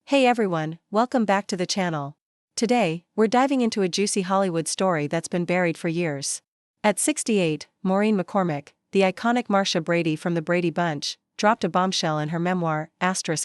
Hey everyone, welcome back to the channel. Today, we're diving into a juicy Hollywood story that's been buried for years. At 68, Maureen McCormick, the iconic Marcia Brady from the Brady Bunch, dropped a bombshell in her memoir,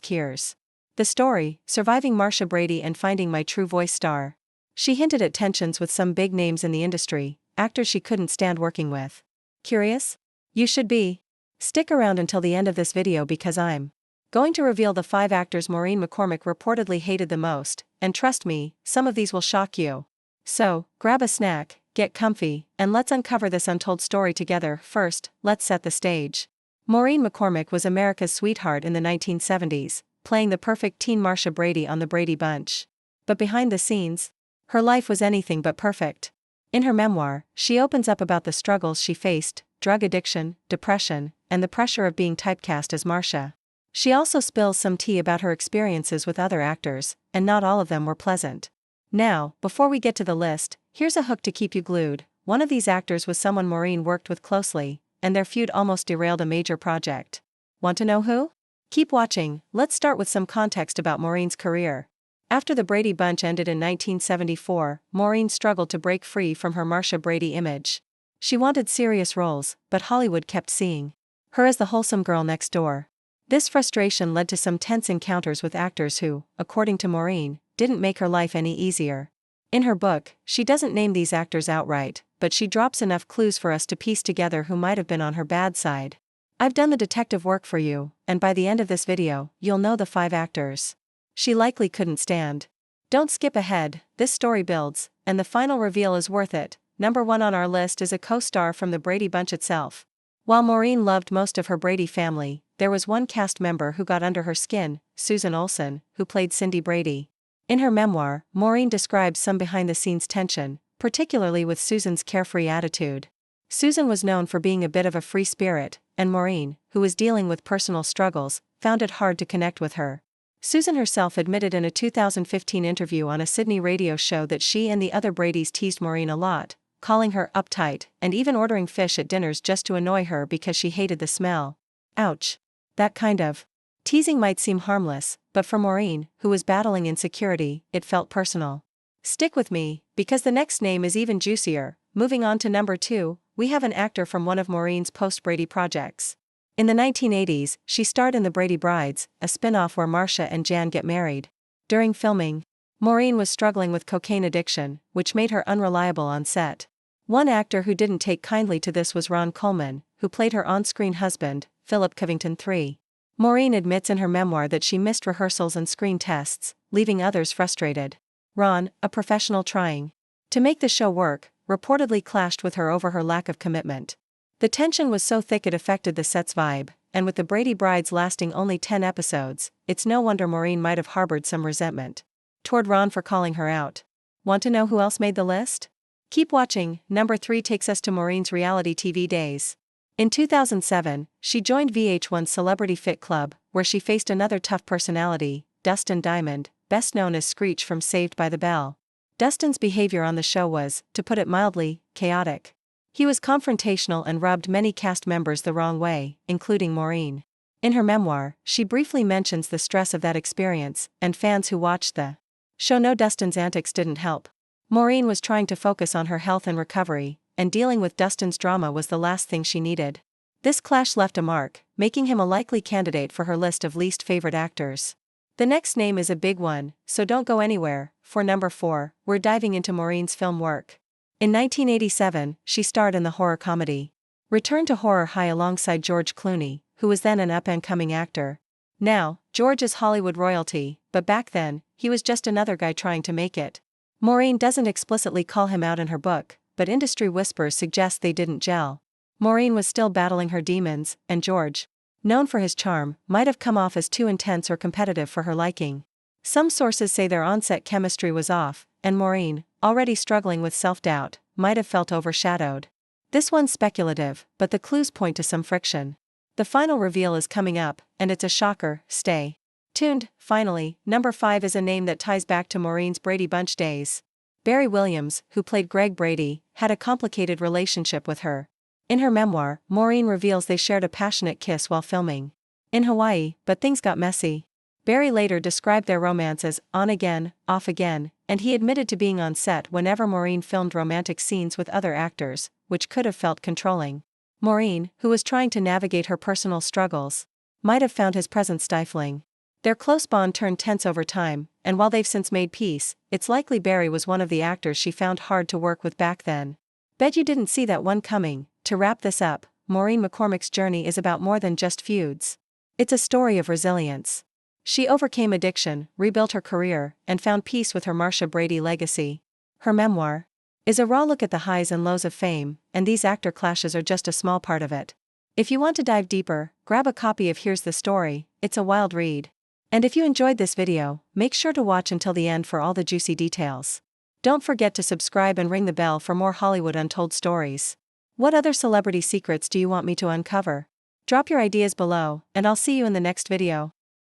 *Years. The story, Surviving Marcia Brady and Finding My True Voice star. She hinted at tensions with some big names in the industry, actors she couldn't stand working with. Curious? You should be. Stick around until the end of this video because I'm going to reveal the 5 actors Maureen McCormick reportedly hated the most, and trust me, some of these will shock you. So, grab a snack, get comfy, and let's uncover this untold story together. First, let's set the stage. Maureen McCormick was America's sweetheart in the 1970s, playing the perfect teen Marcia Brady on the Brady Bunch. But behind the scenes, her life was anything but perfect. In her memoir, she opens up about the struggles she faced, drug addiction, depression, and the pressure of being typecast as Marcia. She also spills some tea about her experiences with other actors, and not all of them were pleasant. Now, before we get to the list, here's a hook to keep you glued. One of these actors was someone Maureen worked with closely, and their feud almost derailed a major project. Want to know who? Keep watching. Let's start with some context about Maureen's career. After the Brady Bunch ended in 1974, Maureen struggled to break free from her Marcia Brady image. She wanted serious roles, but Hollywood kept seeing her as the wholesome girl next door. This frustration led to some tense encounters with actors who, according to Maureen, didn't make her life any easier. In her book, she doesn't name these actors outright, but she drops enough clues for us to piece together who might have been on her bad side. I've done the detective work for you, and by the end of this video, you'll know the 5 actors she likely couldn't stand. Don't skip ahead, this story builds, and the final reveal is worth it. Number 1 on our list is a co-star from the Brady Bunch itself. While Maureen loved most of her Brady family, there was one cast member who got under her skin, Susan Olsen, who played Cindy Brady. In her memoir, Maureen describes some behind-the-scenes tension, particularly with Susan's carefree attitude. Susan was known for being a bit of a free spirit, and Maureen, who was dealing with personal struggles, found it hard to connect with her. Susan herself admitted in a 2015 interview on a Sydney radio show that she and the other Bradys teased Maureen a lot, calling her uptight, and even ordering fish at dinners just to annoy her because she hated the smell. Ouch. That kind of teasing might seem harmless, but for Maureen, who was battling insecurity, it felt personal. Stick with me, because the next name is even juicier. Moving on to number 2, we have an actor from one of Maureen's post-Brady projects. In the 1980s, she starred in The Brady Brides, a spin-off where Marcia and Jan get married. During filming, Maureen was struggling with cocaine addiction, which made her unreliable on set. One actor who didn't take kindly to this was Ron Coleman, who played her on-screen husband, Philip Covington III. Maureen admits in her memoir that she missed rehearsals and screen tests, leaving others frustrated. Ron, a professional trying to make the show work, reportedly clashed with her over her lack of commitment. The tension was so thick it affected the set's vibe, and with the Brady Brides lasting only 10 episodes, it's no wonder Maureen might have harbored some resentment toward Ron for calling her out. Want to know who else made the list? Keep watching. Number 3 takes us to Maureen's reality TV days. In 2007, she joined VH1's Celebrity Fit Club, where she faced another tough personality, Dustin Diamond, best known as Screech from Saved by the Bell. Dustin's behavior on the show was, to put it mildly, chaotic. He was confrontational and rubbed many cast members the wrong way, including Maureen. In her memoir, she briefly mentions the stress of that experience, and fans who watched the show know Dustin's antics didn't help. Maureen was trying to focus on her health and recovery, and dealing with Dustin's drama was the last thing she needed. This clash left a mark, making him a likely candidate for her list of least favorite actors. The next name is a big one, so don't go anywhere. For number 4, we're diving into Maureen's film work. In 1987, she starred in the horror comedy Return to Horror High alongside George Clooney, who was then an up-and-coming actor. Now, George is Hollywood royalty, but back then, he was just another guy trying to make it. Maureen doesn't explicitly call him out in her book, but industry whispers suggest they didn't gel. Maureen was still battling her demons, and George, known for his charm, might have come off as too intense or competitive for her liking. Some sources say their on-set chemistry was off, and Maureen, already struggling with self-doubt, might have felt overshadowed. This one's speculative, but the clues point to some friction. The final reveal is coming up, and it's a shocker. Stay tuned. Finally, number 5 is a name that ties back to Maureen's Brady Bunch days. Barry Williams, who played Greg Brady, had a complicated relationship with her. In her memoir, Maureen reveals they shared a passionate kiss while filming in Hawaii, but things got messy. Barry later described their romance as on again, off again, and he admitted to being on set whenever Maureen filmed romantic scenes with other actors, which could have felt controlling. Maureen, who was trying to navigate her personal struggles, might have found his presence stifling. Their close bond turned tense over time, and while they've since made peace, it's likely Barry was one of the actors she found hard to work with back then. Bet you didn't see that one coming. To wrap this up, Maureen McCormick's journey is about more than just feuds. It's a story of resilience. She overcame addiction, rebuilt her career, and found peace with her Marcia Brady legacy. Her memoir is a raw look at the highs and lows of fame, and these actor clashes are just a small part of it. If you want to dive deeper, grab a copy of Here's the Story. It's a wild read. And if you enjoyed this video, make sure to watch until the end for all the juicy details. Don't forget to subscribe and ring the bell for more Hollywood Untold stories. What other celebrity secrets do you want me to uncover? Drop your ideas below, and I'll see you in the next video.